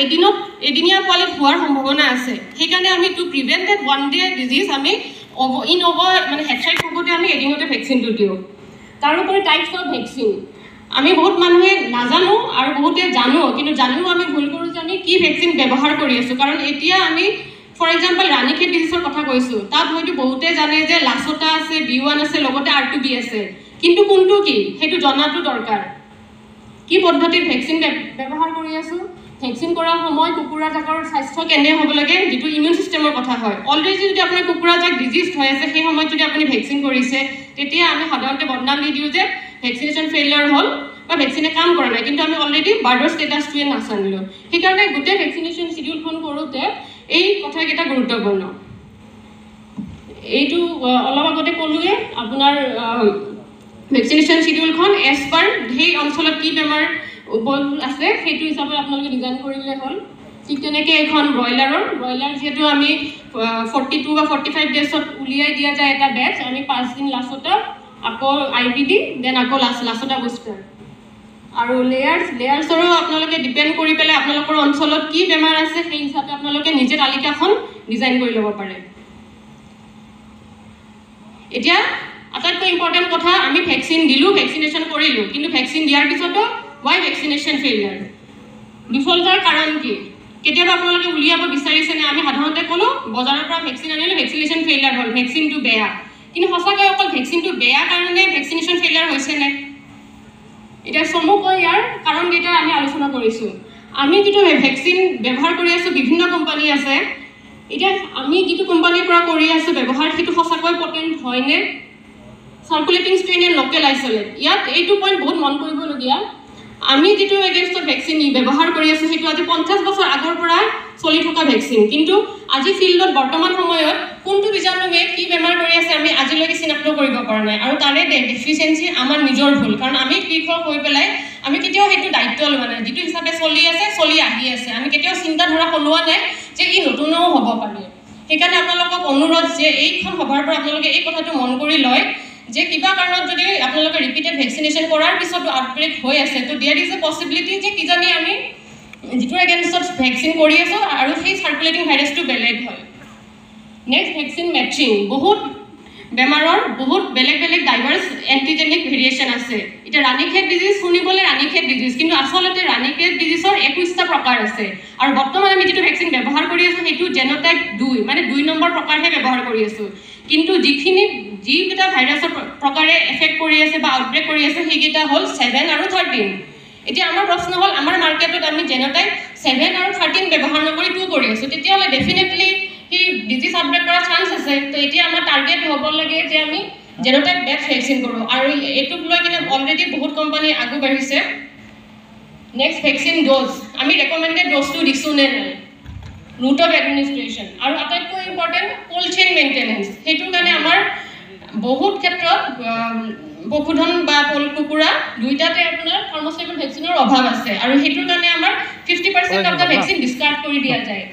এদিনীয়া পোৱালিত হোৱাৰ সম্ভাৱনা আছে সেইকাৰণে আমি to prevent that one day disease আমি মানে হেডচাইড থাকোঁতে আমি এদিনতে ভেকচিনটো দিওঁ তাৰোপৰি টাইপছ অফ ভেকচিন আমি বহুত মানুহে নাজানো আৰু বহুতে জানো কিন্তু জানিও আমি ভুল কৰোঁ যে আমি কি ভেকচিন ব্যৱহাৰ কৰি আছোঁ কাৰণ এতিয়া আমি ফৰ এক্সাম্পল ৰাণীক্ষেত ডিজিজৰ কথা কৈছোঁ তাত হয়তো বহুতে জানে যে লাচোটা আছে B1 আছে লগতে R2B আছে কিন্তু কোনটো কি সেইটো জনাটো দৰকাৰ কি পদ্ধতিত ভেকচিন ব্যৱহাৰ কৰি আছোঁ ভেকচিন কৰাৰ সময় কুকুৰাজাকৰ স্বাস্থ্য কেনে হ'ব লাগে যিটো ইমিউন ছিষ্টেমৰ কথা হয় অলৰেডি যদি আপোনাৰ কুকুৰাজাক ডিজিজ হৈ আছে সেই সময়ত যদি আপুনি ভেকচিন কৰিছে তেতিয়া আমি সাধাৰণতে বদনাম দি দিওঁ যে ভেকচিনেশ্যন ফেইলিয়াৰ হ'ল বা ভেকচিনে কাম কৰা নাই কিন্তু আমি অলৰেডি বাৰ্ডৰ ষ্টেটাছটোৱে নাজানিলোঁ সেইকাৰণে গোটেই ভেকচিনেশ্যন চিডিউলখন কৰোঁতে এই কথাকেইটা গুৰুত্বপূৰ্ণ এইটো অলপ আগতে ক'লোৱে আপোনাৰ ভেকচিনেশ্যন চিডিউলখন এজ পাৰ সেই অঞ্চলত কি বেমাৰ উপলব্ধ আছে সেইটো হিচাপে আপোনালোকে ডিজাইন কৰিলে হ'ল ঠিক তেনেকৈ এখন ব্ৰইলাৰ যিহেতু আমি 42 বা 45 ডেজত উলিয়াই দিয়া যায় এটা বেচ আমি 5 দিন লাচোটা আকৌ IPD দেন আকৌ লাচোটা বুষ্টাৰ আৰু লেয়াৰ্ছৰো আপোনালোকে ডিপেণ্ড কৰি পেলাই আপোনালোকৰ অঞ্চলত কি বেমাৰ আছে সেই হিচাপে আপোনালোকে নিজে তালিকাখন ডিজাইন কৰি ল'ব পাৰে এতিয়া আটাইতকৈ ইম্পৰ্টেণ্ট কথা আমি ভেকচিন দিলোঁ ভেকচিনেশ্যন কৰিলোঁ কিন্তু ভেকচিন দিয়াৰ পিছতো why vaccination failure ডিফল্টৰ কাৰণ কি কেতিয়াবা আপোনালোকে উলিয়াব বিচাৰিছেনে আমি সাধাৰণতে ক'লো বজাৰৰ পৰা ভেকচিন আনিলে ভেকচিনেশ্যন ফেইলিয়াৰ হ'ল ভেকচিনটো বেয়া কিন্তু সঁচাকৈ অকল ভেকচিনটো বেয়া কাৰণে ভেকচিনেশ্যন ফেইলিয়াৰ হৈছেনে এতিয়া চমুকৈ ইয়াৰ কাৰণকেইটা আমি আলোচনা কৰিছোঁ আমি যিটো ভেকচিন ব্যৱহাৰ কৰি আছোঁ বিভিন্ন কোম্পানী আছে এতিয়া আমি যিটো কোম্পানীৰ পৰা কৰি আছোঁ ব্যৱহাৰ সেইটো সঁচাকৈ পটেণ্ট হয়নে সাৰ্কুলেটিং ষ্ট্ৰেইন এণ্ড লোকেল আইচলেট ইয়াত এইটো পইণ্ট বহুত মন কৰিবলগীয়া আমি যিটো এগেইনষ্টত ভেকচিন ব্যৱহাৰ কৰি আছোঁ সেইটো আজি 50 বছৰ আগৰ পৰা চলি থকা ভেকচিন কিন্তু আজি ফিল্ডত বৰ্তমান সময়ত কোনটো বীজাণুৱে কি বেমাৰ কৰি আছে আমি আজিলৈকে চিনাক্ত কৰিব পৰা নাই আৰু তাৰে ডেফিচিয়েঞ্চি আমাৰ নিজৰ ভুল কাৰণ আমি কৃষক হৈ পেলাই আমি কেতিয়াও সেইটো দায়িত্ব লোৱা নাই যিটো হিচাপে চলি আহি আছে আমি কেতিয়াও চিন্তাধাৰা সলোৱা নাই যে ই নতুনো হ'ব পাৰে সেইকাৰণে আপোনালোকক অনুৰোধ যে এইখন সভাৰ পৰা আপোনালোকে এই কথাটো মন কৰি লয় যে কিবা কাৰণত যদি আপোনালোকে ৰিপিটেড ভেকচিনেশ্যন কৰাৰ পিছতো আউটব্ৰেক হৈ আছে তো দেয়াৰ ইজ এ পচিবিলিটি যে কিজানি আমি যিটো এগেইনষ্টত ভেকচিন কৰি আছোঁ আৰু সেই চাৰ্কুলেটিং ভাইৰাছটো বেলেগ হয় নেক্সট ভেকচিন মেচিং বহুত বেমাৰৰ বহুত বেলেগ ডাইভাৰ্ছ এণ্টিজেনিক ভেৰিয়েশ্যন আছে এতিয়া ৰাণীক্ষেত ডিজিজ শুনিবলৈ ৰাণীক্ষেত ডিজিজ কিন্তু আচলতে ৰাণীক্ষেত ডিজিজৰ 21টা প্ৰকাৰ আছে আৰু বৰ্তমান আমি যিটো ভেকচিন ব্যৱহাৰ কৰি আছোঁ সেইটো জেন'টাইপ 2 মানে 2 নম্বৰ প্ৰকাৰহে ব্যৱহাৰ কৰি আছোঁ কিন্তু যিকেইটা ভাইৰাছৰ প্ৰকাৰে এফেক্ট কৰি আছে বা আউটব্ৰেক কৰি আছে সেইকেইটা হ'ল 7 আৰু 13 এতিয়া আমাৰ প্ৰশ্ন হ'ল আমাৰ মাৰ্কেটত আমি জেন'টাইপ 7 আৰু 13 ব্যৱহাৰ নকৰি 2 কৰি আছোঁ তেতিয়াহ'লে ডেফিনেটলি সেই ডিজিজ আউটব্ৰেক কৰাৰ চান্স আছে তো এতিয়া আমাৰ টাৰ্গেট হ'ব লাগে যে আমি জেন'টাইপ বেচ ভেকচিন কৰোঁ আৰু এইটোক লৈ কিনে অলৰেডি বহুত কোম্পানী আগু বাঢ়িছে নেক্সট ভেকচিন ড'জ আমি ৰেকমেণ্ডেড ড'জটো দিছোঁ নে নাই ৰুট অফ এডমিনিষ্ট্ৰেশ্যন আৰু আটাইতকৈ ইম্পৰ্টেণ্ট কোল্ড চেইন মেইনটেনেঞ্চ সেইটোৰ কাৰণে আমাৰ বহুত ক্ষেত্ৰত পশুধন বা কুকুৰা দুইটাতে আপোনাৰ থাৰ্মোষ্টেবল ভেকচিনৰ অভাৱ আছে আৰু সেইটোৰ কাৰণে আমাৰ 50% অফ দ্য ভেকচিন ডিছকাৰ্ড কৰি দিয়া যায়